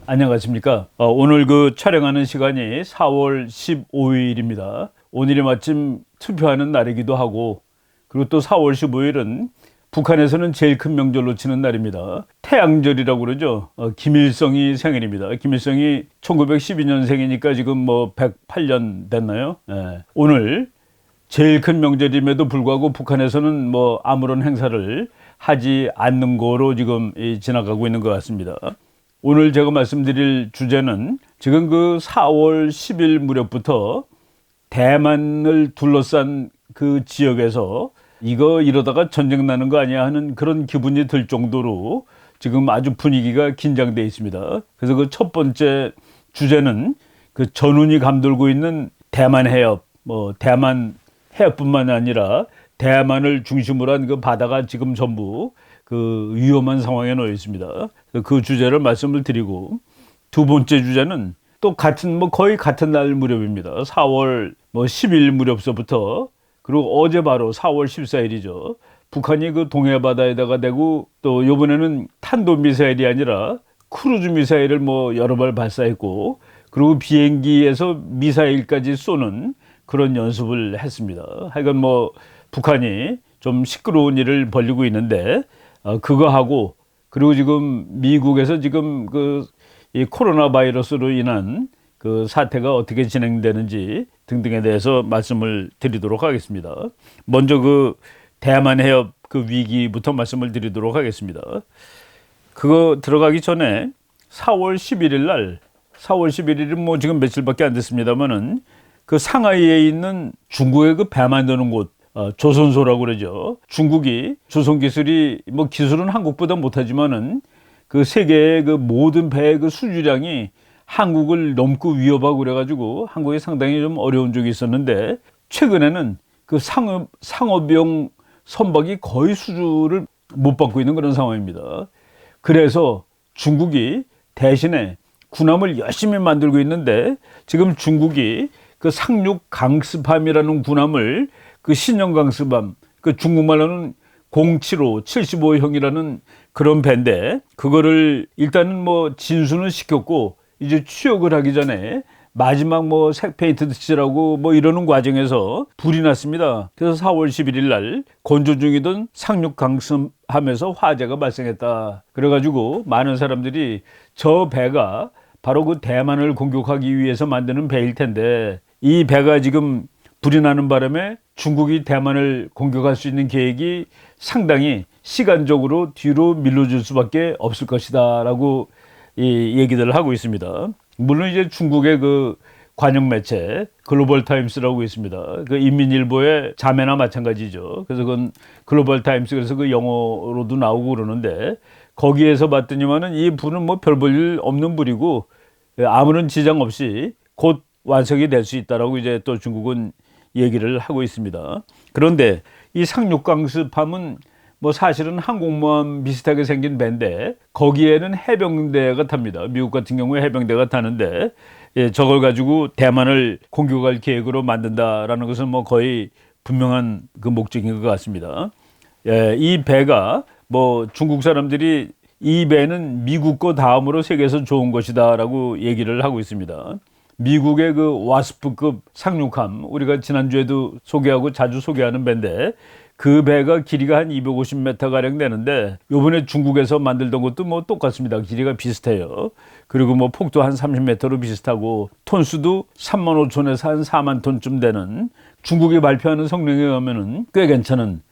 안녕하십니까. 오늘 그 촬영하는 시간이 4월 15일입니다. 오늘이 마침 투표하는 날이기도 하고, 그리고 또 4월 15일은 북한에서는 제일 큰 명절로 치는 날입니다. 태양절이라고 그러죠. 김일성이 생일입니다. 김일성이 1912년생이니까 지금 뭐 108년 됐나요? 오늘 제일 큰 명절임에도 불구하고 북한에서는 뭐 아무런 행사를 하지 않는 거로 지금 지나가고 있는 것 같습니다. 오늘 제가 말씀드릴 주제는 지금 그 4월 10일 무렵부터 대만을 둘러싼 그 지역에서 이거 이러다가 전쟁 나는 거 아니야 하는 그런 기분이 들 정도로 지금 아주 분위기가 긴장되어 있습니다. 그래서 그 첫 번째 주제는 그 전운이 감돌고 있는 대만 해협, 대만 해협뿐만 아니라 대만을 중심으로 한 그 바다가 지금 전부 그 위험한 상황에 놓여 있습니다. 그 주제를 말씀을 드리고, 두 번째 주제는 또 거의 같은 날 무렵입니다. 4월 10일 무렵서부터, 그리고 어제 바로 4월 14일이죠. 북한이 그 동해바다에다가 대고, 또 이번에는 탄도미사일이 아니라 크루즈 미사일을 여러 발 발사했고, 그리고 비행기에서 미사일까지 쏘는 그런 연습을 했습니다. 하여간 북한이 좀 시끄러운 일을 벌이고 있는데, 그거 하고, 그리고 지금 미국에서 지금 이 코로나 바이러스로 인한 그 사태가 어떻게 진행되는지 등등에 대해서 말씀을 드리도록 하겠습니다. 먼저 그 대만 해협 그 위기부터 말씀을 드리도록 하겠습니다. 그거 들어가기 전에 4월 11일 날, 4월 11일은 지금 며칠밖에 안 됐습니다만은, 그 상하이에 있는 중국의 그 배 만드는 곳, 조선소라고 그러죠. 중국이 조선 기술이 기술은 한국보다 못하지만은 그 세계의 그 모든 배의 그 수주량이 한국을 넘고 위협하고 그래가지고 한국이 상당히 좀 어려운 적이 있었는데, 최근에는 그 상업용 선박이 거의 수주를 못 받고 있는 그런 상황입니다. 그래서 중국이 대신에 군함을 열심히 만들고 있는데, 지금 중국이 그 상륙 강습함이라는 군함을, 그 신형 강습함, 그 중국말로는 075, 75형이라는 그런 배인데, 그거를 일단은 진수는 시켰고, 이제 취역을 하기 전에 마지막 색 페인트 칠하고 이러는 과정에서 불이 났습니다. 그래서 4월 11일 날 건조 중이던 상륙 강습함에서 화재가 발생했다. 그래가지고 많은 사람들이 저 배가 바로 그 대만을 공격하기 위해서 만드는 배일 텐데, 이 배가 지금 불이 나는 바람에 중국이 대만을 공격할 수 있는 계획이 상당히 시간적으로 뒤로 밀려줄 수밖에 없을 것이다 라고 이 얘기들을 하고 있습니다. 물론 이제 중국의 그 관영 매체 글로벌 타임스라고 있습니다. 그 인민일보의 자매나 마찬가지죠. 그래서 그건 글로벌 타임스, 그래서 그 영어로도 나오고 그러는데, 거기에서 봤더니만은 이 불은 별 볼 일 없는 불이고 아무런 지장 없이 곧 완성이 될 수 있다라고 이제 또 중국은 얘기를 하고 있습니다. 그런데 이 상륙강습함은 사실은 항공모함 비슷하게 생긴 배인데, 거기에는 해병대가 탑니다. 미국 같은 경우에 해병대가 타는데, 저걸 가지고 대만을 공격할 계획으로 만든다라는 것은 거의 분명한 그 목적인 것 같습니다. 이 배가 중국 사람들이 이 배는 미국 거 다음으로 세계에서 좋은 것이다라고 얘기를 하고 있습니다. 미국의 그 와스프급 상륙함, 우리가 지난주에도 소개하고 자주 소개하는 배인데, 그 배가 길이가 한 250m 가량 되는데, 요번에 중국에서 만들던 것도 똑같습니다. 길이가 비슷해요. 그리고 폭도 한 30m로 비슷하고, 톤수도 3만 5천에서 한 4만 톤쯤 되는, 중국이 발표하는 성능에 의하면은 꽤 괜찮은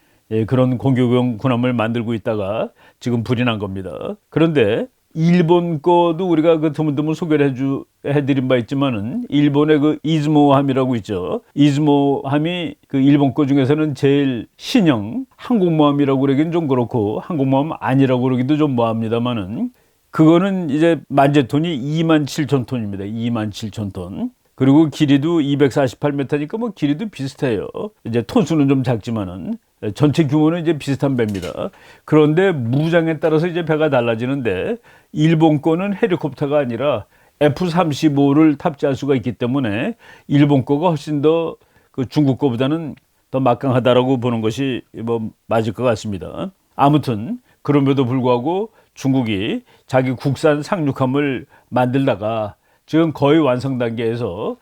그런 공격용 군함을 만들고 있다가 지금 불이 난 겁니다. 그런데 일본 거도 우리가 그 드문드문 소개를 해드린 바 있지만은, 일본의 그 이즈모함이라고 있죠. 이즈모함이 그 일본 거 중에서는 제일 신형 항공모함이라고 그러긴 좀 그렇고, 항공모함 아니라고 그러기도 좀 뭐합니다만은, 그거는 이제 만재톤이 27,000톤입니다. 27,000톤. 그리고 길이도 248m니까 길이도 비슷해요. 이제 톤수는 좀 작지만은 전체 규모는 이제 비슷한 배입니다. 그런데 무장에 따라서 이제 배가 달라지는데, 일본 거는 헬리콥터가 아니라 F-35를 탑재할 수가 있기 때문에 일본 거가 훨씬 더 그 중국 거보다는 더 막강하다라고 보는 것이 맞을 것 같습니다. 아무튼 그럼에도 불구하고 중국이 자기 국산 상륙함을 만들다가 지금 거의 완성 단계에서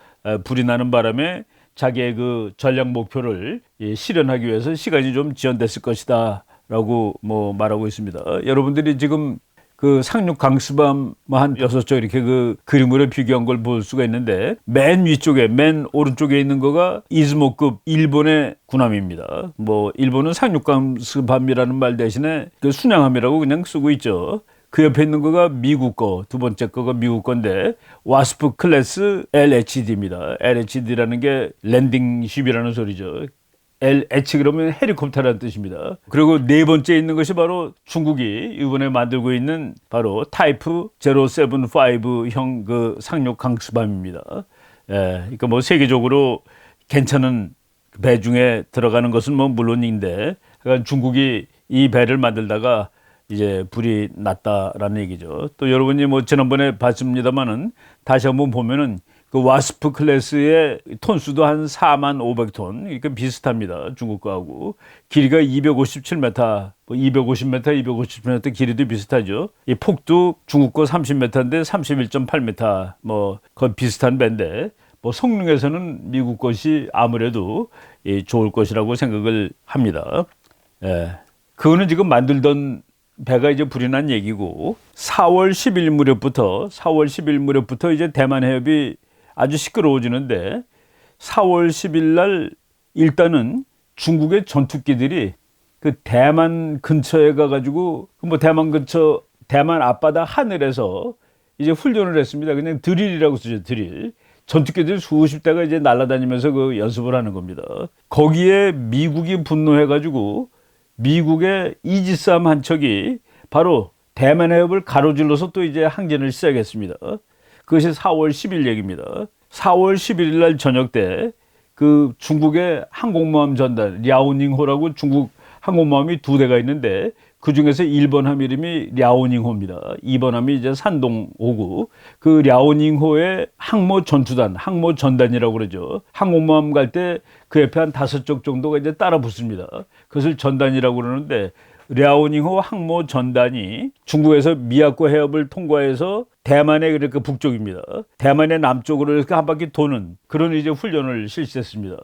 불이 나는 바람에 자기의 그 전략 목표를 실현하기 위해서 시간이 좀 지연됐을 것이다 라고 뭐 말하고 있습니다. 여러분들이 지금 그 상륙 강수밤 한 6쪽 이렇게 그 그림으로 비교한 걸 볼 수가 있는데 맨 위쪽에 맨 오른쪽에 있는 거가 이즈모급 일본의 군함입니다. 뭐 일본은 상륙 강수밤이라는 말 대신에 그 순양함이라고 그냥 쓰고 있죠. 그 옆에 있는 거가 미국 거, 두 번째 거가 미국 건데 와스프 클래스 LHD입니다. LHD라는 게 랜딩쉽이라는 소리죠. LH 그러면 헬리콥터라는 뜻입니다. 그리고 네 번째 있는 것이 바로 중국이 이번에 만들고 있는 바로 타이프 075형 그 상륙 강수밤입니다. 그러니까 뭐 세계적으로 괜찮은 배 중에 들어가는 것은 뭐 물론인데, 그러니까 중국이 이 배를 만들다가 이제 불이 났다라는 얘기죠. 또 여러분이 뭐 지난번에 봤습니다만은 다시 한번 보면은 그 와스프 클래스의 톤수도 한 45,000톤, 그러니까 비슷합니다. 중국 거하고. 길이가 257m, 250m, 250m 길이도 비슷하죠. 이 폭도 중국 거 30m인데 31.8m, 뭐 거의 비슷한 배인데, 뭐 성능에서는 미국 것이 아무래도 좋을 것이라고 생각을 합니다. 그거는 지금 만들던 배가 이제 불이 난 얘기고, 4월 10일 무렵부터 이제 대만 해협이 아주 시끄러워지는데, 4월 10일 날 일단은 중국의 전투기들이 그 대만 근처에 가가지고, 뭐 대만 근처, 대만 앞바다 하늘에서 이제 훈련을 했습니다. 그냥 드릴이라고 쓰죠, 드릴. 전투기들이 수십 대가 이제 날아다니면서 그 연습을 하는 겁니다. 거기에 미국이 분노해가지고 미국의 이지스함 한 척이 바로 대만 해협을 가로질러서 또 이제 항전을 시작했습니다. 그것이 4월 10일 얘기입니다. 4월 11일 날 저녁 때 그 중국의 항공모함 전단 랴오닝호라고 중국 항공모함이 2대가 있는데, 그 중에서 1번 함 이름이 랴오닝호입니다. 2번 함이 이제 산동호고, 그 랴오닝호의 항모 전투단, 항모 전단이라고 그러죠. 항공모함 갈 때 그 옆에 한 5쪽 정도가 이제 따라 붙습니다. 그것을 전단이라고 그러는데, 랴오닝호 항모 전단이 중국에서 미야코 해협을 통과해서 대만의 그러니까 북쪽입니다. 대만의 남쪽으로 이렇게 한 바퀴 도는 그런 이제 훈련을 실시했습니다.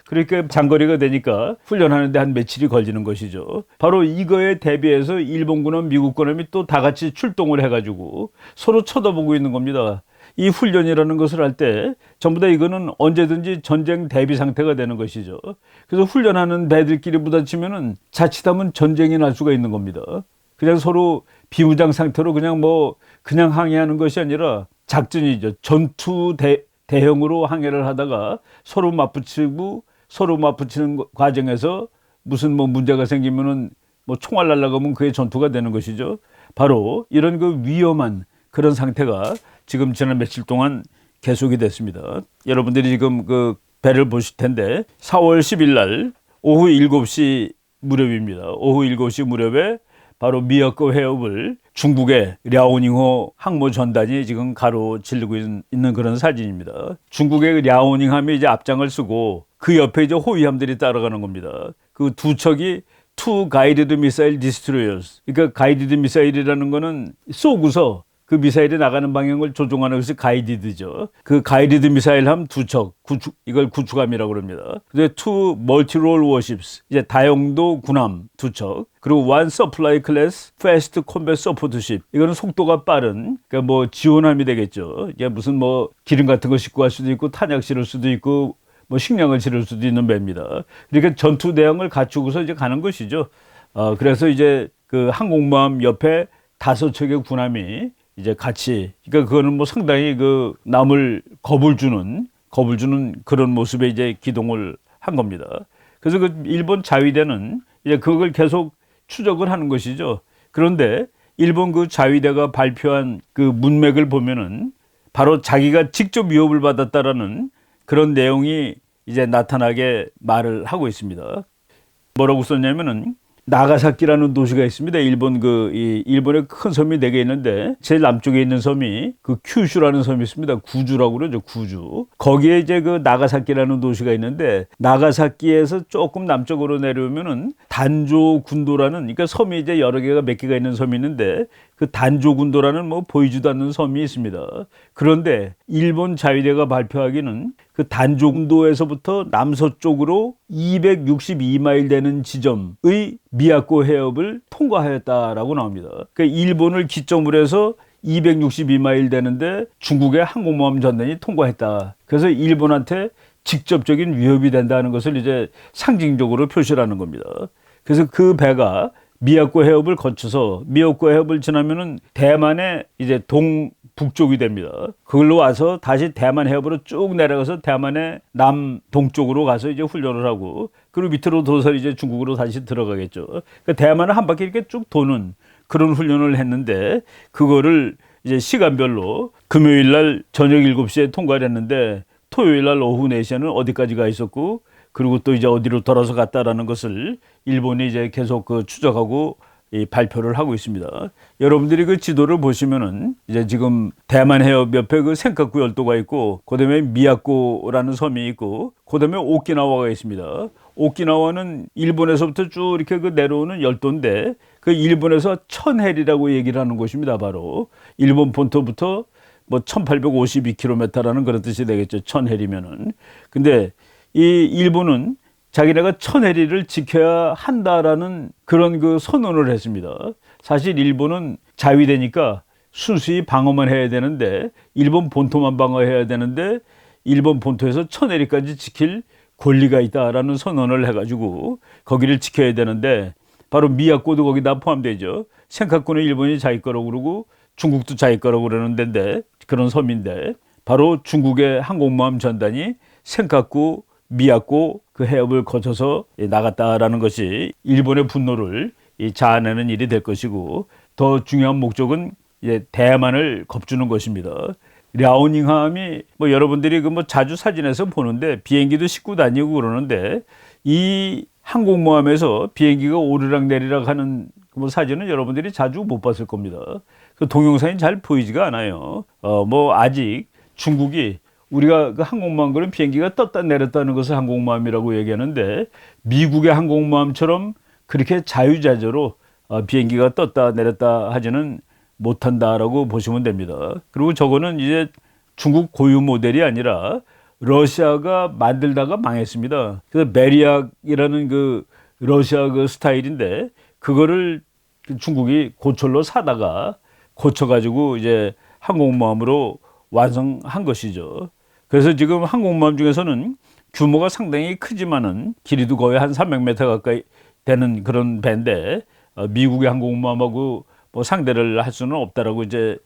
그러니까 장거리가 되니까 훈련하는데 한 며칠이 걸리는 것이죠. 바로 이거에 대비해서 일본 군함, 미국 군함이 또 다 같이 출동을 해가지고 서로 쳐다보고 있는 겁니다. 이 훈련이라는 것을 할 때 전부 다 이거는 언제든지 전쟁 대비 상태가 되는 것이죠. 그래서 훈련하는 배들끼리 부딪히면은 자칫하면 전쟁이 날 수가 있는 겁니다. 그냥 서로 비무장 상태로 그냥 항해하는 것이 아니라 작전이죠. 전투 대형으로 항해를 하다가 서로 맞붙이는 과정에서 무슨 뭐 문제가 생기면은 뭐 총알 날라가면 그게 전투가 되는 것이죠. 바로 이런 그 위험한 그런 상태가 지금 지난 며칠 동안 계속이 됐습니다. 여러분들이 지금 그 배를 보실 텐데 4월 10일 날 오후 7시 무렵입니다. 오후 7시 무렵에 바로 미야코 해협을 중국의 랴오닝호 항모 전단이 지금 가로지르고 있는 그런 사진입니다. 중국의 랴오닝함이 이제 앞장을 쓰고 그 옆에 이제 호위함들이 따라가는 겁니다. 그 두 척이 투 가이디드 미사일 디스트로이어스. 그러니까 가이디드 미사일이라는 거는 쏘고서 그 미사일이 나가는 방향을 조종하는 것이 가이디드죠. 그 가이디드 미사일함 2척, 이걸 구축함이라고 합니다. 근데 투 멀티롤 워십스, 이제 다용도 군함 2척, 그리고 원 서플라이 클래스 패스트 콤뱃 서포트십, 이거는 속도가 빠른, 그러니까 뭐 지원함이 되겠죠. 이게 무슨 뭐 기름 같은 거 싣고 갈 수도 있고 탄약 실을 수도 있고 뭐 식량을 실을 수도 있는 배입니다. 그러니까 전투 대형을 갖추고서 이제 가는 것이죠. 그래서 이제 그 항공모함 옆에 5척의 군함이 이제 같이, 그러니까 그거는 뭐 상당히 그 남을 겁을 주는 그런 모습에 이제 기동을 한 겁니다. 그래서 그 일본 자위대는 이제 그걸 계속 추적을 하는 것이죠. 그런데 일본 그 자위대가 발표한 그 문맥을 보면은 바로 자기가 직접 위협을 받았다라는 그런 내용이 이제 나타나게 말을 하고 있습니다. 뭐라고 썼냐면은 나가사키라는 도시가 있습니다. 일본의 큰 섬이 4개 있는데 제일 남쪽에 있는 섬이 그 큐슈라는 섬이 있습니다. 구주라고 그러죠. 구주. 거기에 이제 그 나가사키라는 도시가 있는데, 나가사키에서 조금 남쪽으로 내려오면은 단조 군도라는, 그러니까 섬이 이제 여러 개가 몇 개가 있는 섬이 있는데 그 단조군도라는 뭐 보이지도 않는 섬이 있습니다. 그런데 일본 자위대가 발표하기는 그 단조군도에서부터 남서쪽으로 262마일 되는 지점의 미야코 해협을 통과하였다라고 나옵니다. 그러니까 일본을 기점으로 해서 262마일 되는데 중국의 항공모함 전단이 통과했다. 그래서 일본한테 직접적인 위협이 된다는 것을 이제 상징적으로 표시하는 겁니다. 그래서 그 배가 미야코 해협을 거쳐서 미야코 해협을 지나면은 대만의 이제 동북쪽이 됩니다. 그걸로 와서 다시 대만 해협으로 쭉 내려가서 대만의 남동쪽으로 가서 이제 훈련을 하고 그리고 밑으로 도서 이제 중국으로 다시 들어가겠죠. 그러니까 대만을 한 바퀴 이렇게 쭉 도는 그런 훈련을 했는데 그거를 이제 시간별로 금요일 날 저녁 7시에 통과를 했는데 토요일 날 오후 4시에는 어디까지 가 있었고 그리고 또 이제 어디로 돌아서 갔다라는 것을 일본이 이제 계속 그 추적하고 이 발표를 하고 있습니다. 여러분들이 그 지도를 보시면은 이제 지금 대만 해협 옆에 그 센카쿠 열도가 있고 그다음에 미야코라는 섬이 있고 그다음에 오키나와가 있습니다. 오키나와는 일본에서부터 쭉 이렇게 그 내려오는 열도인데 그 일본에서 천헬이라고 얘기를 하는 곳입니다. 바로 일본 본토부터 뭐 1852km라는 그런 뜻이 되겠죠. 천헬이면은. 근데 이 일본은 자기네가 천해리를 지켜야 한다라는 그런 그 선언을 했습니다. 사실 일본은 자위대니까 순수히 방어만 해야 되는데 일본 본토만 방어해야 되는데 일본 본토에서 천해리까지 지킬 권리가 있다라는 선언을 해가지고 거기를 지켜야 되는데 바로 미야코도 거기다 포함되죠. 센카쿠는 일본이 자기 거라고 그러고 중국도 자기 거라고 그러는 데인데 그런 섬인데 바로 중국의 항공모함 전단이 센카쿠 미야코 그 해협을 거쳐서 나갔다라는 것이 일본의 분노를 자아내는 일이 될 것이고 더 중요한 목적은 이제 대만을 겁주는 것입니다. 랴오닝함이 뭐 여러분들이 그 뭐 자주 사진에서 보는데 비행기도 싣고 다니고 그러는데 이 항공모함에서 비행기가 오르락내리락 하는 뭐 사진은 여러분들이 자주 못 봤을 겁니다. 그 동영상이 잘 보이지가 않아요. 뭐 아직 중국이 우리가 그 항공모함 비행기가 떴다 내렸다는 것을 항공모함이라고 얘기하는데 미국의 항공모함처럼 그렇게 자유자재로 비행기가 떴다 내렸다 하지는 못한다라고 보시면 됩니다. 그리고 저거는 이제 중국 고유 모델이 아니라 러시아가 만들다가 망했습니다. 그래서 메리악이라는 그 러시아 그 스타일인데 그거를 중국이 고철로 사다가 고쳐가지고 이제 항공모함으로 완성한 것이죠. 그래서 지금 항공모함 중에서는 규모가 상당히 크지만은 길이도 거의 한 300m 가까이 되는 그런 배인데 미국의 항공모함하고 뭐 상대를 할 수는 없다라고 이제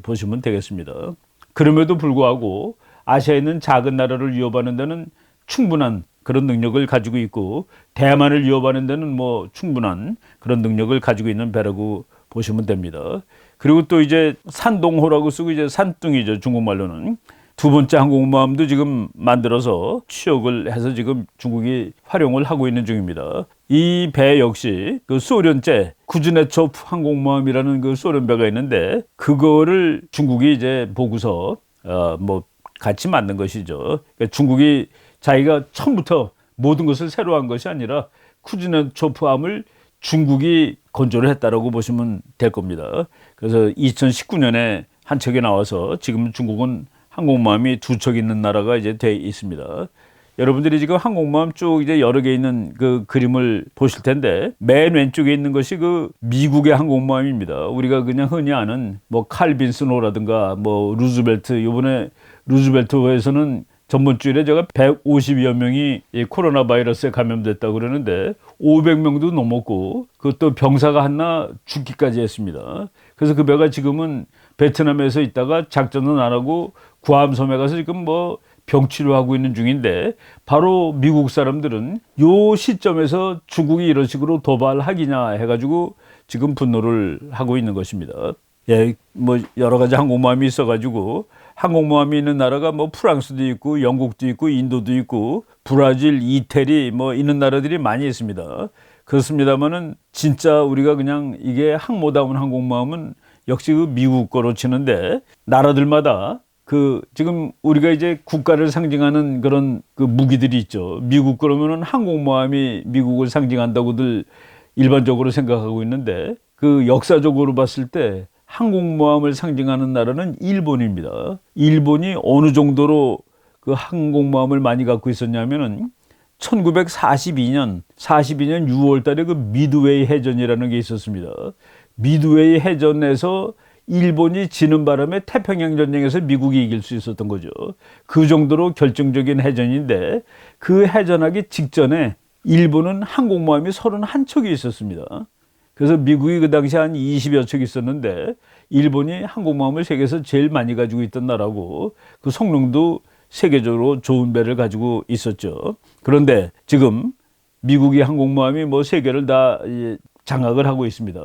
보시면 되겠습니다. 그럼에도 불구하고 아시아에 있는 작은 나라를 위협하는 데는 충분한 그런 능력을 가지고 있고 대만을 위협하는 데는 뭐 충분한 그런 능력을 가지고 있는 배라고 보시면 됩니다. 그리고 또 이제 산동호라고 쓰고 이제 산둥이죠. 중국말로는. 두 번째 항공모함도 지금 만들어서 취역을 해서 지금 중국이 활용을 하고 있는 중입니다. 이 배 역시 그 소련제 쿠즈네초프 항공모함이라는 그 소련 배가 있는데 그거를 중국이 이제 보고서 뭐 같이 만든 것이죠. 그러니까 중국이 자기가 처음부터 모든 것을 새로 한 것이 아니라 쿠즈네초프함을 중국이 건조를 했다라고 보시면 될 겁니다. 그래서 2019년에 한 척이 나와서 지금 중국은 항공모함이 두 척 있는 나라가 이제 돼 있습니다. 여러분들이 지금 항공모함 쭉 이제 여러 개 있는 그 그림을 보실 텐데 맨 왼쪽에 있는 것이 그 미국의 항공모함입니다. 우리가 그냥 흔히 아는 뭐 칼빈스노라든가 뭐 루즈벨트, 이번에 루즈벨트에서는 전번 주일에 제가 150여 명이 이 코로나 바이러스에 감염됐다고 그러는데 500명도 넘었고 그것도 병사가 하나 죽기까지 했습니다. 그래서 그 배가 지금은 베트남에서 있다가 작전은 안 하고 구암섬에 가서 지금 뭐 병치료하고 있는 중인데 바로 미국 사람들은 요 시점에서 중국이 이런 식으로 도발하기냐 해가지고 지금 분노를 하고 있는 것입니다. 예, 뭐 여러 가지 항공모함이 있어가지고 항공모함이 있는 나라가 뭐 프랑스도 있고 영국도 있고 인도도 있고 브라질, 이태리 뭐 있는 나라들이 많이 있습니다. 그렇습니다만은 진짜 우리가 그냥 이게 항모다운 항공모함은 역시 그 미국 거로 치는데 나라들마다 그 지금 우리가 이제 국가를 상징하는 그런 그 무기들이 있죠. 미국 그러면은 항공모함이 미국을 상징한다고들 일반적으로 생각하고 있는데 그 역사적으로 봤을 때 항공모함을 상징하는 나라는 일본입니다. 일본이 어느 정도로 그 항공모함을 많이 갖고 있었냐면은 1942년 6월 달에 그 미드웨이 해전이라는 게 있었습니다. 미드웨이 해전에서 일본이 지는 바람에 태평양 전쟁에서 미국이 이길 수 있었던 거죠. 그 정도로 결정적인 해전인데 그 해전하기 직전에 일본은 항공모함이 31척이 있었습니다. 그래서 미국이 그 당시 한 20여 척 있었는데 일본이 항공모함을 세계에서 제일 많이 가지고 있던 나라고 그 성능도 세계적으로 좋은 배를 가지고 있었죠. 그런데 지금 미국이 항공모함이 뭐 세계를 다 장악을 하고 있습니다.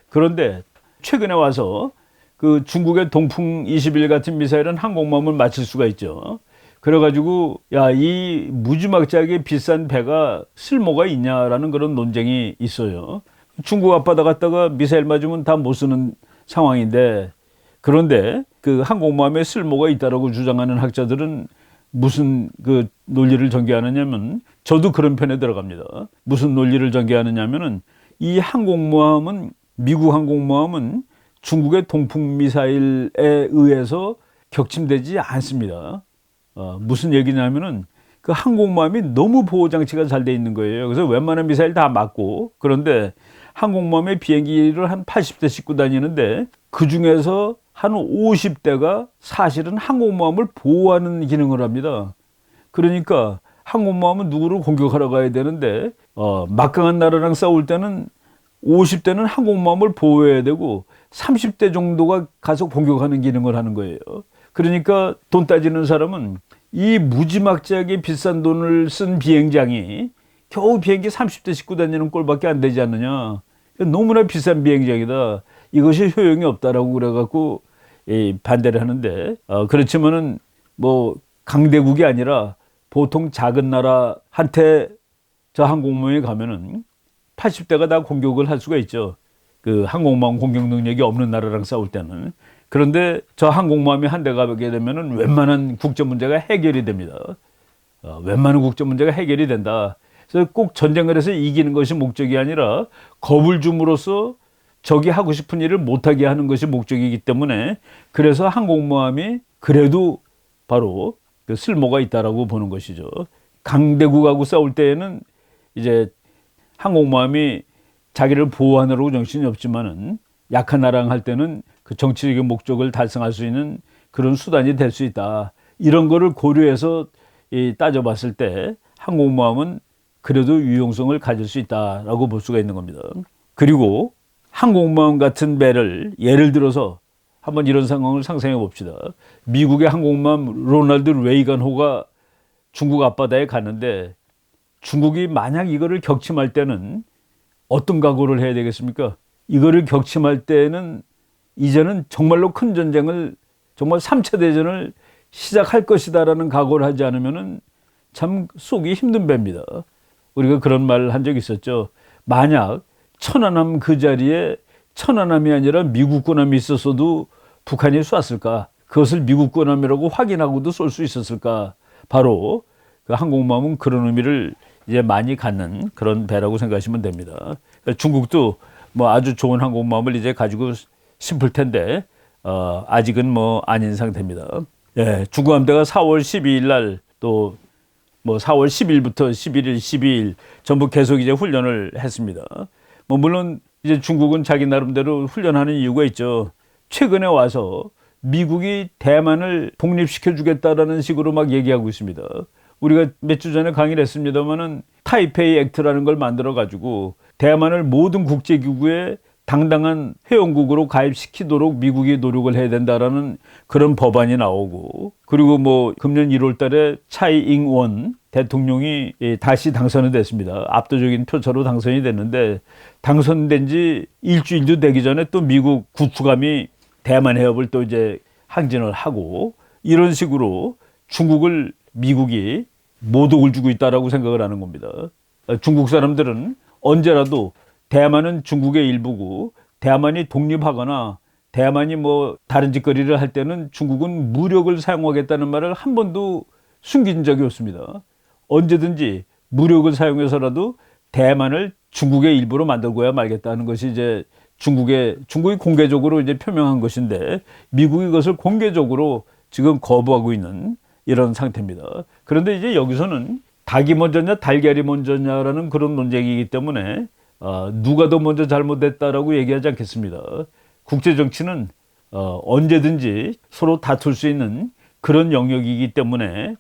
그런데 최근에 와서 그 중국의 동풍 21 같은 미사일은 항공모함을 맞출 수가 있죠. 그래가지고 야, 이 무지막지하게 비싼 배가 쓸모가 있냐라는 그런 논쟁이 있어요. 중국 앞바다 갔다가 미사일 맞으면 다 못 쓰는 상황인데, 그런데 그 항공모함에 쓸모가 있다라고 주장하는 학자들은 무슨 그 논리를 전개하느냐면, 저도 그런 편에 들어갑니다. 무슨 논리를 전개하느냐면은 이 항공모함은, 미국 항공모함은 중국의 동풍 미사일에 의해서 격침되지 않습니다. 무슨 얘기냐면은 그 항공모함이 너무 보호 장치가 잘 돼 있는 거예요. 그래서 웬만한 미사일 다 맞고, 그런데 항공모함의 비행기를 한 80대 싣고 다니는데 그 중에서 한 50대가 사실은 항공모함을 보호하는 기능을 합니다. 그러니까 항공모함은 누구를 공격하러 가야 되는데 막강한 나라랑 싸울 때는 50대는 항공모함을 보호해야 되고 30대 정도가 가서 공격하는 기능을 하는 거예요. 그러니까 돈 따지는 사람은 이 무지막지하게 비싼 돈을 쓴 비행장이 겨우 비행기 30대 싣고 다니는 꼴밖에 안 되지 않느냐. 너무나 비싼 비행장이다. 이것이 효용이 없다라고 그래갖고 반대를 하는데, 그렇지만은 뭐 강대국이 아니라 보통 작은 나라한테 저 항공모함에 가면은 80대가 다 공격을 할 수가 있죠. 그 항공모함 공격 능력이 없는 나라랑 싸울 때는. 그런데 저 항공모함이 한 대 가게 되면은 웬만한 국제 문제가 해결이 됩니다. 웬만한 국제 문제가 해결이 된다. 그래서 꼭 전쟁을 해서 이기는 것이 목적이 아니라 겁을 줌으로써 적이 하고 싶은 일을 못하게 하는 것이 목적이기 때문에, 그래서 항공모함이 그래도 바로 그 쓸모가 있다라고 보는 것이죠. 강대국하고 싸울 때에는 이제 항공모함이 자기를 보호하느라고 정신이 없지만은 약한 나라랑 할 때는 그 정치적인 목적을 달성할 수 있는 그런 수단이 될 수 있다. 이런 거를 고려해서 따져봤을 때 항공모함은 그래도 유용성을 가질 수 있다라고 볼 수가 있는 겁니다. 그리고 항공모함 같은 배를 예를 들어서 한번 이런 상황을 상상해 봅시다. 미국의 항공모함 로널드 레이건호가 중국 앞바다에 갔는데 중국이 만약 이거를 격침할 때는 어떤 각오를 해야 되겠습니까? 이거를 격침할 때는 이제는 정말로 큰 전쟁을, 정말 3차 대전을 시작할 것이다라는 각오를 하지 않으면은 참 쏘기 힘든 배입니다. 우리가 그런 말을 한 적이 있었죠. 만약 천안함 그 자리에 천안함이 아니라 미국 군함이 있었어도 북한이 쐈을까? 그것을 미국 군함이라고 확인하고도 쏠 수 있었을까? 바로 그 항공모함은 그런 의미를 이제 많이 갖는 그런 배라고 생각하시면 됩니다. 중국도 뭐 아주 좋은 항공모함을 이제 가지고 싶을 텐데 아직은 뭐 아닌 상태입니다. 예, 중국 함대가 4월 12일 날 또 뭐 4월 10일부터 11일, 12일 전부 계속 이제 훈련을 했습니다. 뭐 물론 이제 중국은 자기 나름대로 훈련하는 이유가 있죠. 최근에 와서 미국이 대만을 독립시켜 주겠다라는 식으로 막 얘기하고 있습니다. 우리가 몇 주 전에 강의를 했습니다만은 타이페이 액트라는 걸 만들어 가지고 대만을 모든 국제기구에 당당한 회원국으로 가입시키도록 미국이 노력을 해야 된다라는 그런 법안이 나오고, 그리고 뭐 금년 1월 달에 차이잉원 대통령이 다시 당선이 됐습니다. 압도적인 표차로 당선이 됐는데, 당선된 지 일주일도 되기 전에 또 미국 구축함이 대만 해협을 또 이제 항진을 하고, 이런 식으로 중국을 미국이 모독을 주고 있다라고 생각을 하는 겁니다. 중국 사람들은 언제라도 대만은 중국의 일부고 대만이 독립하거나 대만이 뭐 다른 짓거리를 할 때는 중국은 무력을 사용하겠다는 말을 한 번도 숨긴 적이 없습니다. 언제든지 무력을 사용해서라도 대만을 중국의 일부로 만들고야 말겠다는 것이 이제 중국이 공개적으로 이제 표명한 것인데 미국이 그것을 공개적으로 지금 거부하고 있는 이런 상태입니다. 그런데 이제 여기서는 닭이 먼저냐 달걀이 먼저냐라는 그런 논쟁이기 때문에 누가 더 먼저 잘못했다라고 얘기하지 않겠습니다. 국제 정치는 언제든지 서로 다툴 수 있는 그런 영역이기 때문에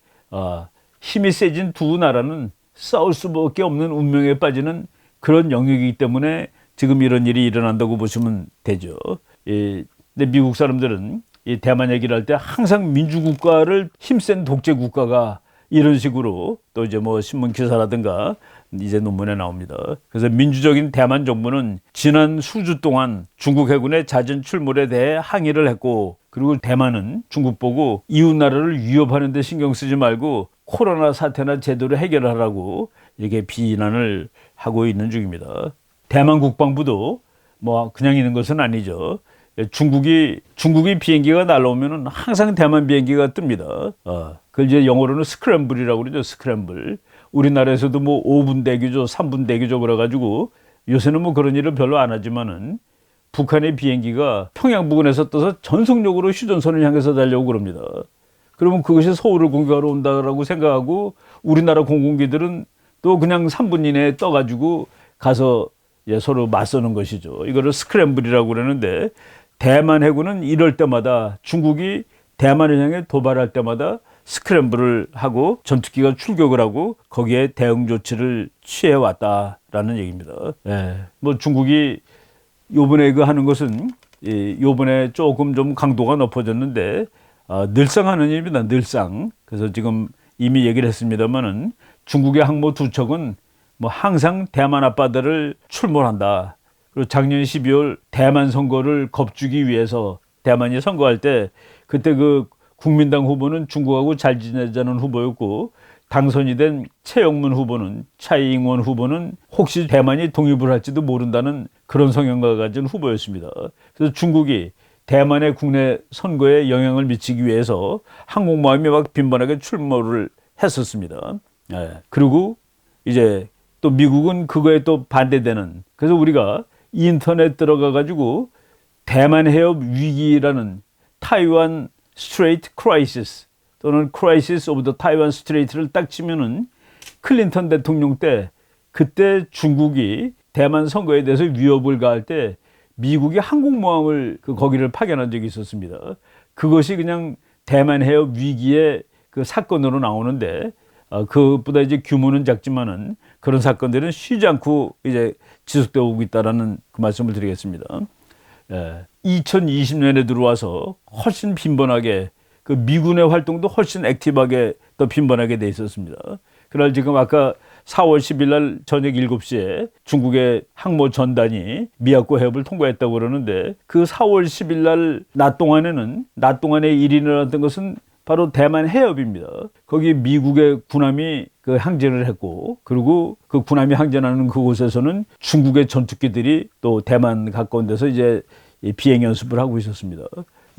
힘이 세진 두 나라는 싸울 수밖에 없는 운명에 빠지는 그런 영역이기 때문에 지금 이런 일이 일어난다고 보시면 되죠. 근데 미국 사람들은 이 대만 얘기를 할 때 항상 민주국가를 힘센 독재국가가 이런 식으로 또 이제 뭐 신문 기사라든가 이제 논문에 나옵니다. 그래서 민주적인 대만 정부는 지난 수주 동안 중국 해군의 잦은 출몰에 대해 항의를 했고, 그리고 대만은 중국 보고 이웃 나라를 위협하는 데 신경 쓰지 말고 코로나 사태나 제대로 해결하라고 이렇게 비난을 하고 있는 중입니다. 대만 국방부도 뭐 그냥 있는 것은 아니죠. 중국이 비행기가 날라오면은 항상 대만 비행기가 뜹니다. 그걸 이제 영어로는 스크램블이라고 그러죠. 스크램블. 우리나라에서도 뭐 5분 대기죠, 3분 대기죠 그래가지고 요새는 뭐 그런 일을 별로 안 하지만은 북한의 비행기가 평양 부근에서 떠서 전속력으로 휴전선을 향해서 달려오고 그럽니다. 그러면 그것이 서울을 공격하러 온다라고 생각하고 우리나라 공군기들은 또 그냥 3분 이내에 떠가지고 가서 서로 맞서는 것이죠. 이거를 스크램블이라고 그러는데 대만 해군은 이럴 때마다 중국이 대만을 향해 도발할 때마다 스크램블을 하고 전투기가 출격을 하고 거기에 대응 조치를 취해 왔다라는 얘기입니다. 뭐 중국이 요번에 그 하는 것은 요번에 조금 좀 강도가 높아졌는데 늘상 하는 일입니다. 늘상. 그래서 지금 이미 얘기를 했습니다만은 중국의 항모 두 척은 뭐 항상 대만 앞바다를 출몰한다. 그리고 작년 12월 대만 선거를 겁주기 위해서 대만이 선거할 때 그때 그 국민당 후보는 중국하고 잘 지내자는 후보였고 당선이 된 최영문 후보는 차이잉원 후보는 혹시 대만이 독립을 할지도 모른다는 그런 성향을 가진 후보였습니다. 그래서 중국이 대만의 국내 선거에 영향을 미치기 위해서 항공모함이 막 빈번하게 출몰을 했었습니다. 그리고 이제 또 미국은 그거에 또 반대되는, 그래서 우리가 인터넷 들어가 가지고 대만 해협 위기라는 타이완 스트레이트 크라이시스 또는 크라이시스 오브 더 타이완 스트레이트를 딱 치면은 클린턴 대통령 때 그때 중국이 대만 선거에 대해서 위협을 가할 때 미국이 항공모함을 거기를 파견한 적이 있었습니다. 그것이 그냥 대만 해협 위기의 그 사건으로 나오는데 그것보다 이제 규모는 작지만은 그런 사건들은 쉬지 않고 이제 지속되어 오고 있다라는 그 말씀을 드리겠습니다. 2020년에 들어와서 훨씬 빈번하게 그 미군의 활동도 훨씬 액티브하게 더 빈번하게 돼 있었습니다. 그날 지금 아까 4월 10일 날 저녁 7시에 중국의 항모 전단이 미야코 해협을 통과했다고 그러는데 그 4월 10일 날 낮 동안에 일이 일어났던 것은 바로 대만 해협입니다. 거기 미국의 군함이 그 항전을 했고, 그리고 그 군함이 항전하는 그곳에서는 중국의 전투기들이 또 대만 가까운 데서 이제 비행 연습을 하고 있었습니다.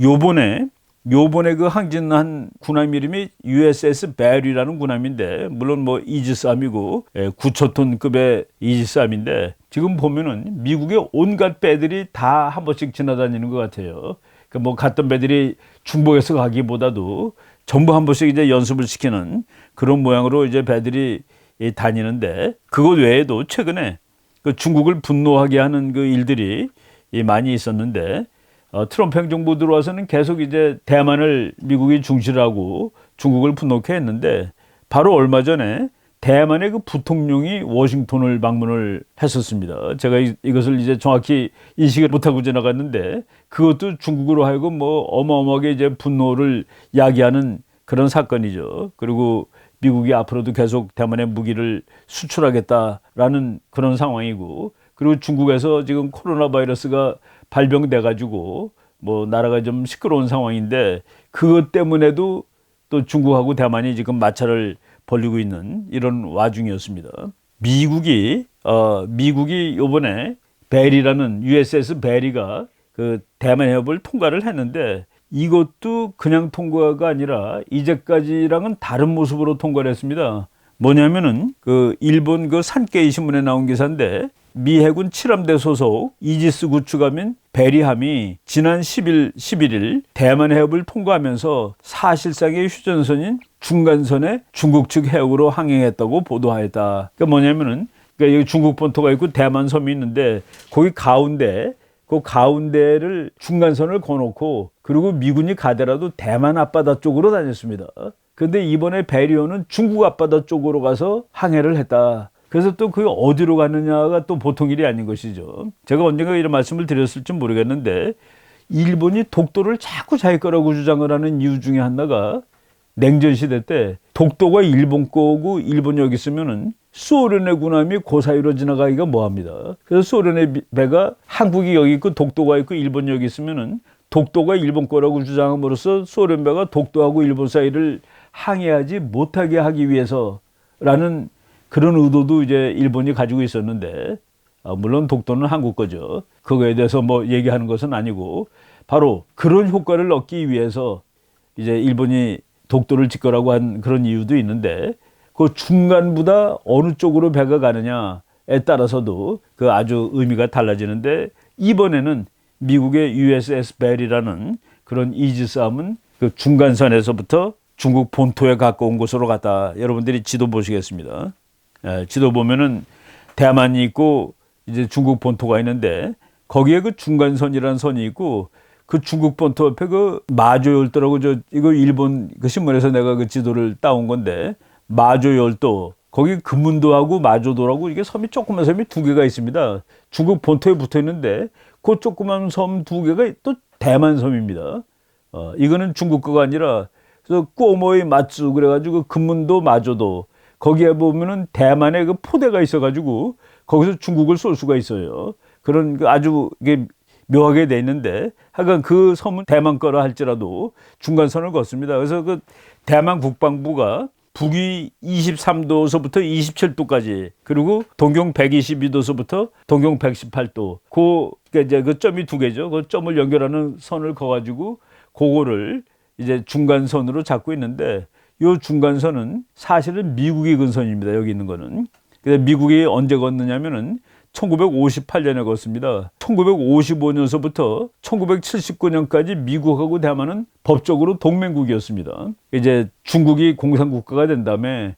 요번에 그 항진한 군함 이름이 USS 베리라는 군함인데, 물론 뭐 이지스함이고 9,000톤급의 이지스함인데, 지금 보면은 미국의 온갖 배들이 다 한 번씩 지나다니는 것 같아요. 뭐 갔던 배들이 중복해서 가기보다도 전부 한 번씩 이제 연습을 시키는 그런 모양으로 이제 배들이 다니는데, 그것 외에도 최근에 그 중국을 분노하게 하는 그 일들이 많이 있었는데, 트럼프 행정부 들어와서는 계속 이제 대만을 미국이 중시하고 중국을 분노케 했는데, 바로 얼마 전에 대만의 그 부통령이 워싱턴을 방문을 했었습니다. 제가 이것을 이제 정확히 인식을 못하고 지나갔는데, 그것도 중국으로 하여금 뭐 어마어마하게 이제 분노를 야기하는 그런 사건이죠. 그리고 미국이 앞으로도 계속 대만에 무기를 수출하겠다라는 그런 상황이고, 그리고 중국에서 지금 코로나 바이러스가 발병돼 가지고 뭐 나라가 좀 시끄러운 상황인데, 그것 때문에도 또 중국하고 대만이 지금 마찰을 벌이고 있는 이런 와중이었습니다. 미국이 이번에 베리라는 USS 베리가 그 대만 해협을 통과를 했는데, 이것도 그냥 통과가 아니라 이제까지랑은 다른 모습으로 통과를 했습니다. 뭐냐면은 그 일본 그 산케이 신문에 나온 기사인데, 미 해군 7함대 소속 이지스 구축함인 베리함이 지난 11일 대만 해협을 통과하면서 사실상의 휴전선인 중간선에 중국 측 해역으로 항행했다고 보도하였다. 그러니까 뭐냐면은 그러니까 여기 중국 본토가 있고 대만 섬이 있는데 거기 가운데 그 가운데를 중간선을 거놓고 그리고 미군이 가더라도 대만 앞바다 쪽으로 다녔습니다. 그런데 이번에 베리어는 중국 앞바다 쪽으로 가서 항해를 했다. 그래서 또 그게 어디로 가느냐가 또 보통 일이 아닌 것이죠. 제가 언젠가 이런 말씀을 드렸을지 모르겠는데 일본이 독도를 자꾸 자기 거라고 주장을 하는 이유 중에 하나가 냉전 시대 때 독도가 일본 거고 일본이 여기 있으면은 소련의 군함이 그 사이로 지나가기가 뭐합니다. 그래서 소련의 배가 한국이 여기 있고 독도가 있고 일본이 여기 있으면은 독도가 일본 거라고 주장함으로써 소련 배가 독도하고 일본 사이를 항해하지 못하게 하기 위해서라는 그런 의도도 이제 일본이 가지고 있었는데 물론 독도는 한국 거죠. 그거에 대해서 뭐 얘기하는 것은 아니고 바로 그런 효과를 얻기 위해서 이제 일본이 독도를 짓거라고 한 그런 이유도 있는데 그 중간보다 어느 쪽으로 배가 가느냐에 따라서도 그 아주 의미가 달라지는데 이번에는 미국의 USS 벨이라는 그런 이지스함은 그 중간선에서부터 중국 본토에 가까운 곳으로 갔다. 여러분들이 지도 보시겠습니다. 지도 보면은 대만이 있고 이제 중국 본토가 있는데 거기에 그 중간선이라는 선이 있고 그 중국 본토 옆에 그 마조열도라고 이거 일본 그 신문에서 내가 그 지도를 따온 건데 마조열도 거기 금문도하고 마조도라고 이게 섬이 조그만 섬이 두 개가 있습니다. 중국 본토에 붙어 있는데 그 조그만 섬 두 개가 또 대만 섬입니다. 이거는 중국 거가 아니라 그래서 꼬모의 마츠 그래가지고 금문도 마조도 거기에 보면은 대만의 그 포대가 있어가지고 거기서 중국을 쏠 수가 있어요. 그런 그 아주 이게 묘하게 돼 있는데 하여간 그 섬은 대만 거라 할지라도 중간선을 걷습니다. 그래서 그 대만 국방부가 북위 23도서부터 27도까지 그리고 동경 122도서부터 동경 118도 그러니까 이제 그 점이 두 개죠. 그 점을 연결하는 선을 그어가지고 그거를 이제 중간선으로 잡고 있는데 이 중간선은 사실은 미국이 건 선입니다. 여기 있는 거는. 근데 미국이 언제 걷느냐면은 1958년에 걷습니다. 1955년서부터 1979년까지 미국하고 대만은 법적으로 동맹국이었습니다. 이제 중국이 공산국가가 된 다음에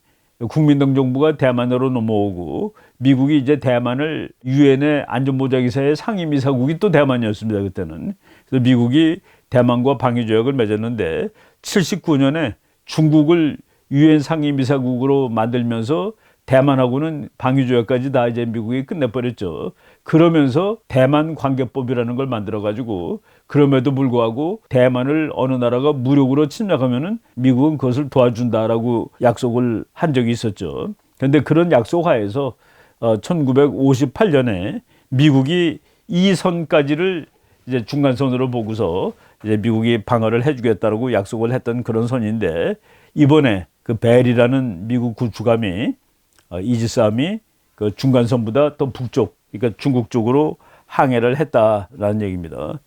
국민당 정부가 대만으로 넘어오고 미국이 이제 대만을 유엔의 안전보장이사의 상임이사국이 또 대만이었습니다. 그때는. 그래서 미국이 대만과 방위조약을 맺었는데 79년에 중국을 유엔 상임이사국으로 만들면서 대만하고는 방위조약까지 다 이제 미국이 끝내버렸죠. 그러면서 대만 관계법이라는 걸 만들어가지고 그럼에도 불구하고 대만을 어느 나라가 무력으로 침략하면은 미국은 그것을 도와준다라고 약속을 한 적이 있었죠. 그런데 그런 약속 하에서 1958년에 미국이 이 선까지를 이제 중간선으로 보고서 이제 미국이 방어를 해주겠다라고 약속을 했던 그런 선인데 이번에 그 벨이라는 미국 구축함이 이지스함이 그 중간선보다 더 북쪽, 그러니까 중국 쪽으로 항해를 했다라는 얘기입니다.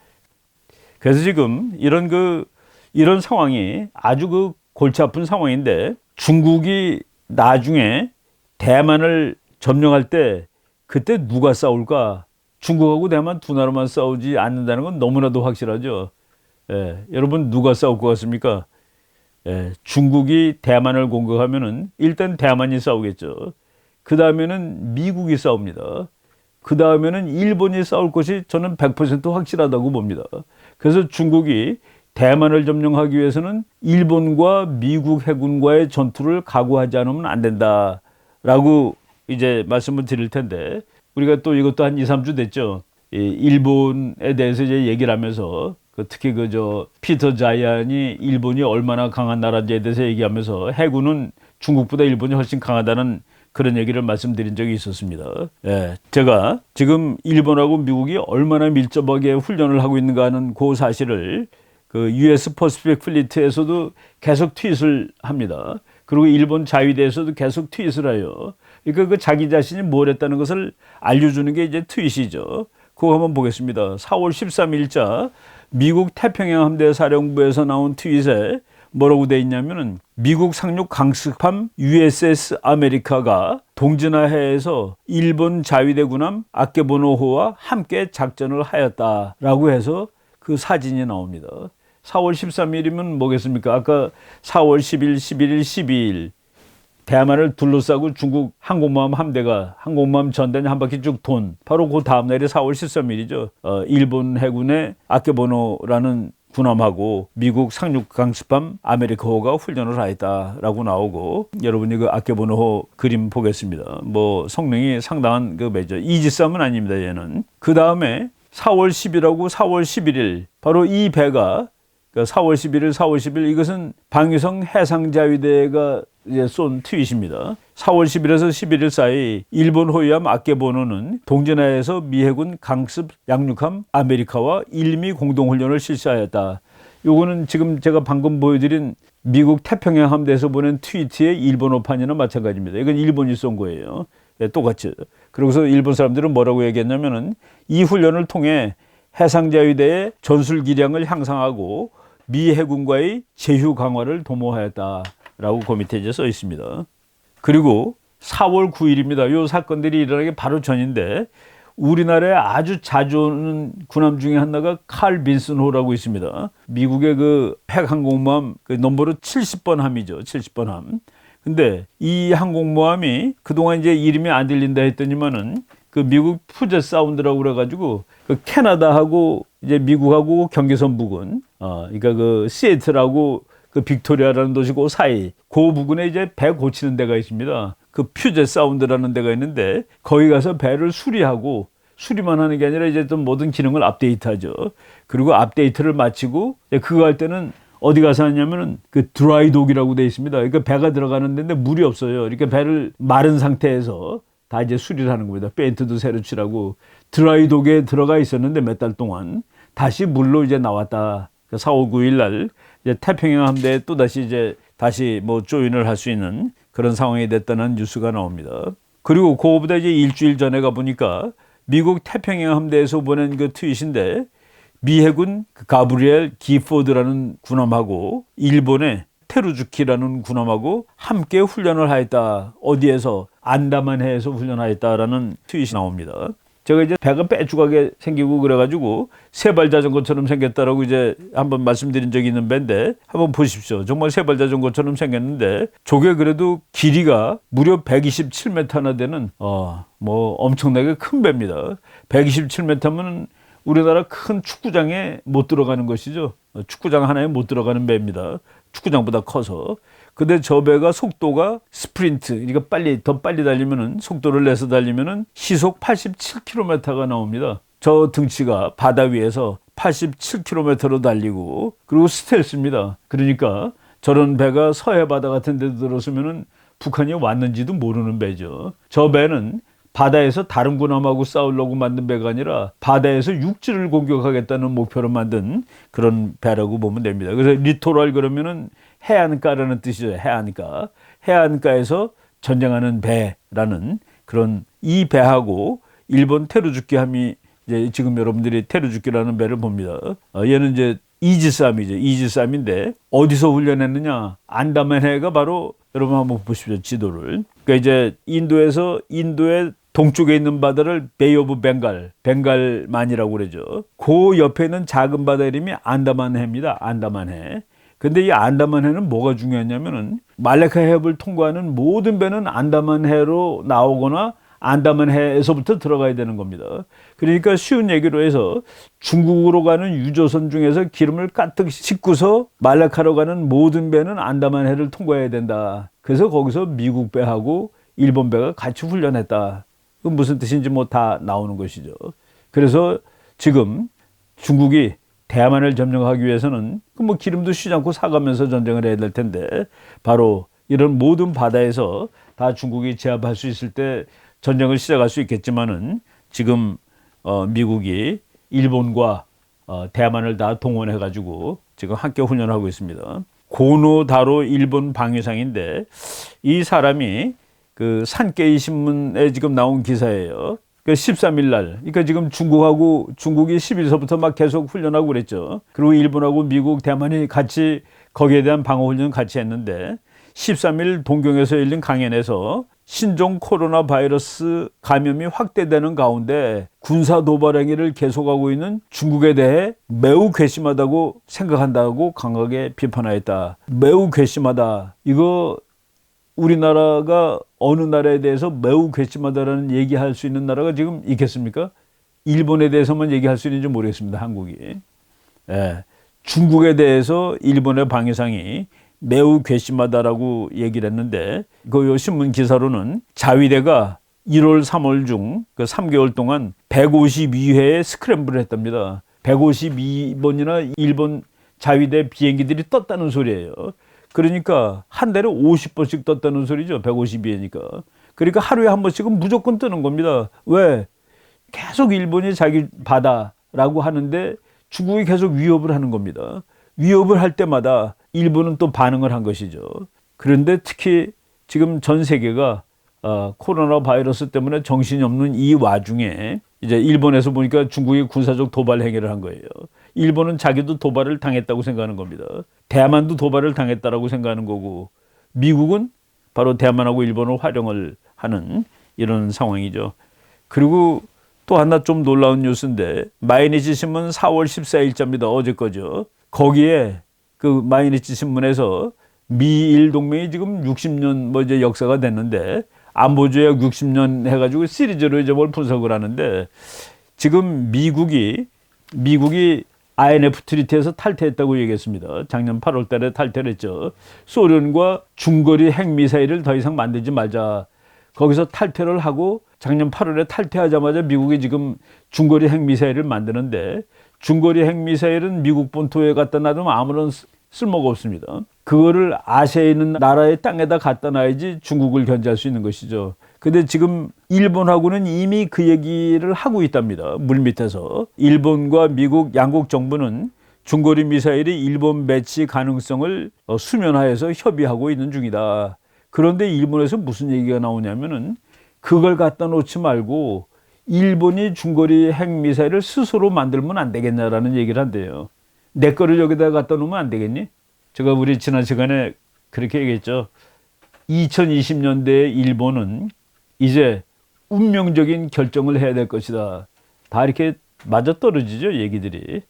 그래서 지금 이런 상황이 아주 그 골치 아픈 상황인데 중국이 나중에 대만을 점령할 때 그때 누가 싸울까? 중국하고 대만 두 나라만 싸우지 않는다는 건 너무나도 확실하죠. 여러분 누가 싸울 것 같습니까? 중국이 대만을 공격하면은 일단 대만이 싸우겠죠. 그 다음에는 미국이 싸웁니다. 그 다음에는 일본이 싸울 것이 저는 100% 확실하다고 봅니다. 그래서 중국이 대만을 점령하기 위해서는 일본과 미국 해군과의 전투를 각오하지 않으면 안 된다라고 이제 말씀을 드릴 텐데 우리가 또 이것도 한 2, 3주 됐죠. 일본에 대해서 이제 얘기를 하면서 특히 피터 자이안이 일본이 얼마나 강한 나라인지에 대해서 얘기하면서 해군은 중국보다 일본이 훨씬 강하다는 그런 얘기를 말씀드린 적이 있었습니다. 제가 지금 일본하고 미국이 얼마나 밀접하게 훈련을 하고 있는가 하는 그 사실을 그 US 퍼시픽 플리트에서도 계속 트윗을 합니다. 그리고 일본 자위대에서도 계속 트윗을 해요. 그러니까 그 자기 자신이 뭘 했다는 것을 알려주는 게 이제 트윗이죠. 그거 한번 보겠습니다. 4월 13일자 미국 태평양 함대 사령부에서 나온 트윗에 뭐라고 돼 있냐면은 미국 상륙 강습함 USS 아메리카가 동진아해에서 일본 자위대 군함 아케보노호와 함께 작전을 하였다라고 해서 그 사진이 나옵니다. 4월 13일이면 뭐겠습니까? 아까 4월 10일, 11일, 12일 대만을 둘러싸고 중국 항공모함 함대가 항공모함 전단이 한 바퀴 쭉 돈 바로 그 다음 날이 4월 13일이죠. 일본 해군의 아케보노라는 군함하고 미국 상륙 강습함 아메리카호가 훈련을 하였다라고 나오고, 여러분이 그 아케보노호 그림 보겠습니다. 뭐 성능이 상당한 그 배죠. 이지스함은 아닙니다, 얘는. 그 다음에 4월 10일하고 4월 11일 바로 이 배가, 그러니까 4월 11일, 4월 10일 이것은 방위성 해상자위대가 이제 쏜 트윗입니다. 4월 10일에서 11일 사이 일본 호위함 아케보노는 동진아에서 미 해군 강습 양육함 아메리카와 일미 공동훈련을 실시하였다. 요거는 지금 제가 방금 보여드린 미국 태평양 함대에서 보낸 트위트의 일본어판이나 마찬가지입니다. 이건 일본이 쏜 거예요. 네, 똑같죠. 그러고서 일본 사람들은 뭐라고 얘기했냐면은 이 훈련을 통해 해상자위대의 전술 기량을 향상하고 미 해군과의 제휴 강화를 도모하였다라고 그 밑에 이제 써 있습니다. 그리고 4월 9일입니다. 이 사건들이 일어나기 바로 전인데 우리나라에 아주 자주 오는 군함 중에 하나가 칼 빈슨호라고 있습니다. 미국의 그 핵항공모함 그 넘버로 70번 함이죠. 70번 함. 근데 이 항공모함이 그동안 이제 이름이 안 들린다 했더니만은 그 미국 푸젯 사운드라고 그래가지고 그 캐나다하고 이제 미국하고 경계선 부근, 그러니까 그 시애틀하고 그 빅토리아라는 도시 그 사이, 그 부근에 이제 배 고치는 데가 있습니다. 그 퓨젯 사운드라는 데가 있는데 거기 가서 배를 수리하고, 수리만 하는 게 아니라 이제 또 모든 기능을 업데이트하죠. 그리고 업데이트를 마치고 그거 할 때는 어디 가서 하냐면은 그 드라이독이라고 돼 있습니다. 그러니까 배가 들어가는 데인데 물이 없어요. 그러니까 배를 마른 상태에서 다 이제 수리를 하는 겁니다. 페인트도 새로 칠하고. 드라이독에 들어가 있었는데 몇 달 동안 다시 물로 이제 나왔다. 4월 9일 날 이제 태평양 함대에 또 다시 뭐 조인을 할 수 있는 그런 상황이 됐다는 뉴스가 나옵니다. 그리고 그거보다 이제 일주일 전에 가 보니까 미국 태평양 함대에서 보낸 그 트윗인데 미 해군 가브리엘 기포드라는 군함하고 일본의 테루주키라는 군함하고 함께 훈련을 하였다. 어디에서? 안다만해에서 훈련하였다라는 트윗이 나옵니다. 제가 이제 배가 빼죽하게 생기고 그래가지고 세발 자전거처럼 생겼다라고 이제 한번 말씀드린 적이 있는 배인데 한번 보십시오. 정말 세발 자전거처럼 생겼는데 저게 그래도 길이가 무려 127m나 되는 뭐 엄청나게 큰 배입니다. 127m면 우리나라 큰 축구장에 못 들어가는 것이죠. 축구장 하나에 못 들어가는 배입니다. 축구장보다 커서. 근데 저 배가 속도가 스프린트, 그러니까 더 빨리 달리면은, 속도를 내서 달리면은 시속 87km가 나옵니다. 저 등치가 바다 위에서 87km로 달리고, 그리고 스텔스입니다. 그러니까 저런 배가 서해 바다 같은 데 들어서면은 북한이 왔는지도 모르는 배죠. 저 배는 바다에서 다른 군함하고 싸우려고 만든 배가 아니라 바다에서 육지를 공격하겠다는 목표로 만든 그런 배라고 보면 됩니다. 그래서 리토랄 그러면은 해안가라는 뜻이죠. 해안가. 해안가에서 전쟁하는 배라는 그런 이 배하고 일본 테루주키함이 이제 지금 여러분들이 테루주키라는 배를 봅니다. 얘는 이제 이지스함이죠. 이지스함인데 어디서 훈련했느냐? 안다만해가 바로 여러분 한번 보십시오. 지도를. 그러니까 이제 인도의 동쪽에 있는 바다를 베이 오브 벵갈만이라고 그러죠. 그 옆에 있는 작은 바다 이름이 안다만해입니다. 안다만해. 근데 이 안다만해는 뭐가 중요하냐면은 말레카 해협을 통과하는 모든 배는 안다만해로 나오거나 안다만해에서부터 들어가야 되는 겁니다. 그러니까 쉬운 얘기로 해서 중국으로 가는 유조선 중에서 기름을 가득 싣고서 말레카로 가는 모든 배는 안다만해를 통과해야 된다. 그래서 거기서 미국 배하고 일본 배가 같이 훈련했다. 그 무슨 뜻인지 뭐 다 나오는 것이죠. 그래서 지금 중국이 대만을 점령하기 위해서는 뭐 기름도 쉬지 않고 사가면서 전쟁을 해야 될 텐데 바로 이런 모든 바다에서 다 중국이 제압할 수 있을 때 전쟁을 시작할 수 있겠지만은 지금 미국이 일본과 대만을 다 동원해 가지고 지금 함께 훈련하고 있습니다. 고노다로 일본 방위상인데 이 사람이 그 산케이 신문에 지금 나온 기사예요. 그 13일 날, 그러니까 지금 중국이 10일서부터 막 계속 훈련하고 그랬죠. 그리고 일본하고 미국, 대만이 같이 거기에 대한 방어 훈련 같이 했는데 13일 동경에서 열린 강연에서 신종 코로나 바이러스 감염이 확대되는 가운데 군사 도발 행위를 계속하고 있는 중국에 대해 매우 괘씸하다고 생각한다고 강하게 비판하였다. 매우 괘씸하다. 이거 우리나라가 어느 나라에 대해서 매우 괘씸하다라는 얘기할 수 있는 나라가 지금 있겠습니까? 일본에 대해서만 얘기할 수 있는지 모르겠습니다. 한국이. 예, 중국에 대해서 일본의 방위상이 매우 괘씸하다라고 얘기를 했는데 그 신문 기사로는 자위대가 1월 3월 중 그 3개월 동안 152회의 스크램블을 했답니다. 152번이나 일본 자위대 비행기들이 떴다는 소리예요. 그러니까 한 달에 50번씩 떴다는 소리죠. 152회니까. 그러니까 하루에 한 번씩은 무조건 뜨는 겁니다. 왜? 계속 일본이 자기 바다라고 하는데 중국이 계속 위협을 하는 겁니다. 위협을 할 때마다 일본은 또 반응을 한 것이죠. 그런데 특히 지금 전 세계가 코로나 바이러스 때문에 정신이 없는 이 와중에 이제 일본에서 보니까 중국이 군사적 도발 행위를 한 거예요. 일본은 자기도 도발을 당했다고 생각하는 겁니다. 대만도 도발을 당했다라고 생각하는 거고 미국은 바로 대만하고 일본을 활용을 하는 이런 상황이죠. 그리고 또 하나 좀 놀라운 뉴스인데 마이니치 신문 4월 14일자입니다. 어제 거죠. 거기에 그 마이니치 신문에서 미일 동맹이 지금 60년 이제 역사가 됐는데 안보조약 60년 해가지고 시리즈로 이제 뭘 분석을 하는데 지금 미국이 INF 트리티에서 탈퇴했다고 얘기했습니다. 작년 8월 달에 탈퇴를 했죠. 소련과 중거리 핵미사일을 더 이상 만들지 말자. 거기서 탈퇴를 하고 작년 8월에 탈퇴하자마자 미국이 지금 중거리 핵미사일을 만드는데 중거리 핵미사일은 미국 본토에 갖다 놔두면 아무런 쓸모가 없습니다. 그거를 아시아에 있는 나라의 땅에다 갖다 놔야지 중국을 견제할 수 있는 것이죠. 근데 지금 일본하고는 이미 그 얘기를 하고 있답니다. 물밑에서. 일본과 미국 양국 정부는 중거리 미사일이 일본 배치 가능성을 수면화해서 협의하고 있는 중이다. 그런데 일본에서 무슨 얘기가 나오냐면은 그걸 갖다 놓지 말고 일본이 중거리 핵미사일을 스스로 만들면 안 되겠냐라는 얘기를 한대요. 내 거를 여기다 갖다 놓으면 안 되겠니? 제가 우리 지난 시간에 그렇게 얘기했죠. 2020년대에 일본은 이제 운명적인 결정을 해야 될 것이다. 다 이렇게 맞아떨어지죠, 얘기들이.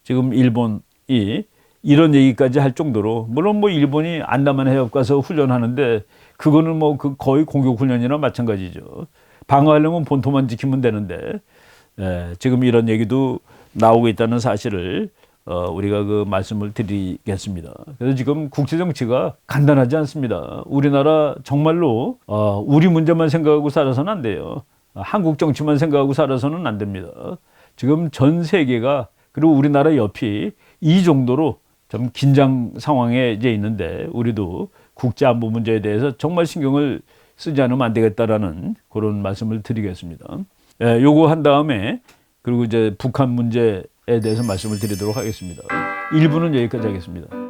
지금 일본이 이런 얘기까지 할 정도로, 물론 일본이 안다만 해협 가서 훈련하는데 그거는 거의 공격 훈련이나 마찬가지죠. 방어하려면 본토만 지키면 되는데 지금 이런 얘기도 나오고 있다는 사실을 우리가 그 말씀을 드리겠습니다. 그래서 지금 국제 정치가 간단하지 않습니다. 우리나라 정말로 우리 문제만 생각하고 살아서는 안 돼요. 한국 정치만 생각하고 살아서는 안 됩니다. 지금 전 세계가 그리고 우리나라 옆이 이 정도로 좀 긴장 상황에 이제 있는데 우리도 국제 안보 문제에 대해서 정말 신경을 쓰지 않으면 안 되겠다라는 그런 말씀을 드리겠습니다. 요거 한 다음에 그리고 이제 북한 문제에 대해서 말씀을 드리도록 하겠습니다. 1부는 여기까지 하겠습니다.